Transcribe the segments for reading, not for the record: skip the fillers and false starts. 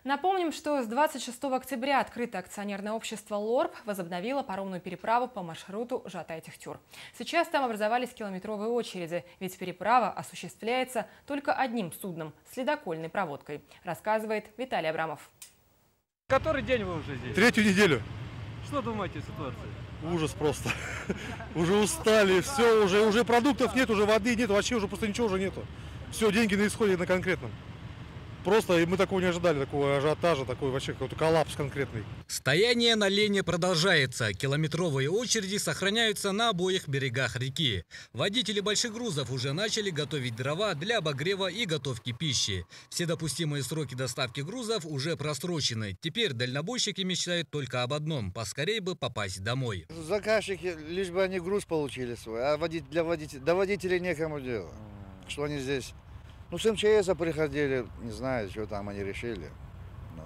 Напомним, что с 26 октября открытое акционерное общество «Лорб» возобновило паромную переправу по маршруту Жатай-Техтюр. Сейчас там образовались километровые очереди, ведь переправа осуществляется только одним судном – с ледокольной проводкой, рассказывает Виталий Абрамов. Который день вы уже здесь? Третью неделю. Что думаете о ситуации? Ужас просто. Уже устали, все, уже продуктов нет, уже воды нет, вообще уже просто ничего уже нету. Все, деньги на исходе на конкретном. Просто мы такого не ожидали, такого ажиотажа, такой вообще какой-то коллапс конкретный. Стояние на Лене продолжается. Километровые очереди сохраняются на обоих берегах реки. Водители больших грузов уже начали готовить дрова для обогрева и готовки пищи. Все допустимые сроки доставки грузов уже просрочены. Теперь дальнобойщики мечтают только об одном – поскорей бы попасть домой. Заказчики, лишь бы они груз получили свой, а до водителей некому дело. Что они здесь? Ну, с МЧС приходили, не знаю, что там они решили. Но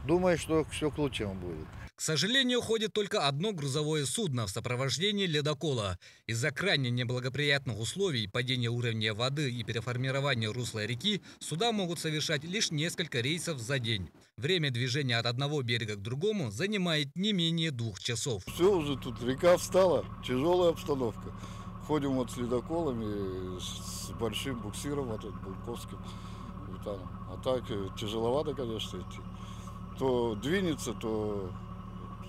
думаю, что все к лучшему будет. К сожалению, ходит только одно грузовое судно в сопровождении ледокола. Из-за крайне неблагоприятных условий, падения уровня воды и переформирования русла реки, суда могут совершать лишь несколько рейсов за день. Время движения от одного берега к другому занимает не менее 2 часов. Все уже тут, река встала, тяжелая обстановка. Ходим вот с ледоколами, с большим буксиром, вот Буковским. А так тяжеловато, конечно, идти. То двинется, то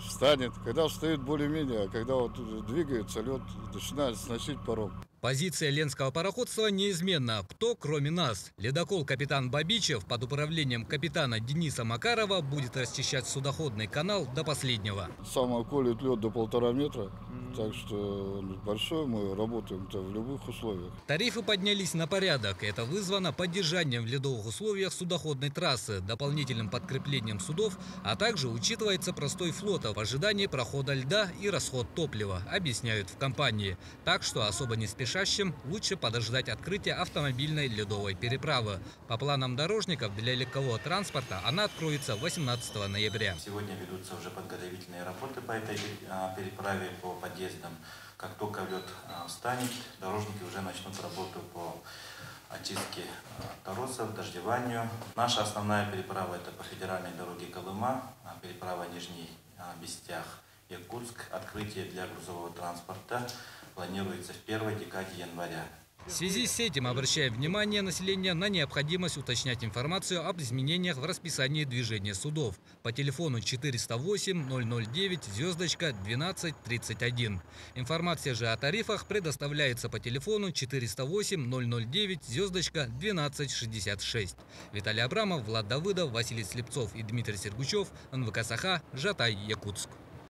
встанет. Когда встает более-менее, а когда вот двигается лед, начинает сносить паром. Позиция ленского пароходства неизменна. Кто, кроме нас? Ледокол «Капитан Бабичев» под управлением капитана Дениса Макарова будет расчищать судоходный канал до последнего. Самое колет лед до 1,5 метра, так что он большой, мы работаем-то в любых условиях. Тарифы поднялись на порядок. Это вызвано поддержанием в ледовых условиях судоходной трассы, дополнительным подкреплением судов, а также учитывается простой флота в ожидании прохода льда и расход топлива, объясняют в компании. Так что особо не спешащим лучше подождать открытия автомобильной ледовой переправы. По планам дорожников, для легкового транспорта она откроется 18 ноября. Сегодня ведутся уже подготовительные работы по этой переправе, по подъездам. Как только лед встанет, дорожники уже начнут работу по очистке торосов, дождеванию. Наша основная переправа – это по федеральной дороге Колыма, переправа Нижний Бестях, Якутск. Открытие для грузового транспорта планируется в первой декаде января. В связи с этим обращаем внимание населения на необходимость уточнять информацию об изменениях в расписании движения судов по телефону 408 009 12 31. Информация же о тарифах предоставляется по телефону 408 009 12 66. Виталий Абрамов, Влад Давыдов, Василий Слепцов и Дмитрий Сергучев, НВК Саха, Жатай, Якутск.